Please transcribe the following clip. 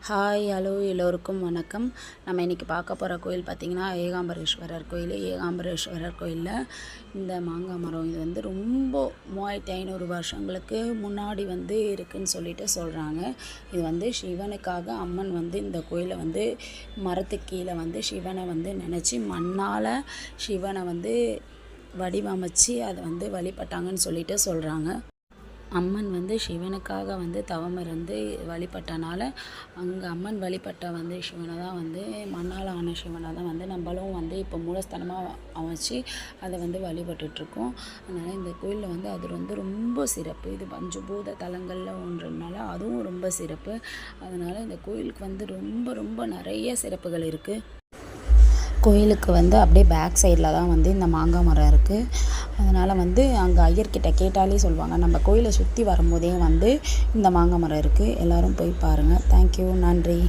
Hi hello எல்லோருக்கும் வணக்கம். நம்ம இன்றைக்கி பார்க்க போகிற கோயில் பார்த்திங்கன்னா ஏகாம்பரேஸ்வரர் கோயில். ஏகாம்பரேஸ்வரர் கோயிலில் இந்த மாங்காய் மரம் இது வந்து ரொம்ப 3500 வருஷங்களுக்கு முன்னாடி வந்து இருக்குதுன்னு சொல்லிட்டு சொல்கிறாங்க. இது வந்து சிவனுக்காக அம்மன் வந்து இந்த கோயிலை வந்து மரத்துக்கு கீழே வந்து சிவனை வந்து நினச்சி மண்ணால் சிவனை வந்து வடிவமைச்சு அதை வந்து வழிபட்டாங்கன்னு சொல்லிட்டு சொல்கிறாங்க. அம்மன் வந்து சிவனுக்காக வந்து தவம் இருந்து வழிபட்டனால அங்கே அம்மன் வழிபட்ட வந்து சிவனை தான் வந்து மண்ணால் ஆன சிவனை தான் வந்து நம்மளும் வந்து இப்போ மூலஸ்தானமாக அமைச்சு அதை வந்து வழிபட்டுட்ருக்கோம். அதனால் இந்த கோயிலில் வந்து அது வந்து ரொம்ப சிறப்பு. இது பஞ்சபூத தலங்களில் ஒன்றுனால அதுவும் ரொம்ப சிறப்பு. அதனால் இந்த கோயிலுக்கு வந்து ரொம்ப ரொம்ப நிறைய சிறப்புகள் இருக்குது. கோயிலுக்கு வந்து அப்படியே பேக் சைடில் தான் வந்து இந்த மாங்காய் மரம் இருக்குது. அதனால் வந்து அங்கே ஐயர்கிட்ட கேட்டாலே சொல்லுவாங்க. நம்ம கோயிலை சுற்றி வரும்போதே வந்து இந்த மாங்காய் மரம் இருக்குது. எல்லோரும் போய் பாருங்கள். தேங்க்யூ, நன்றி.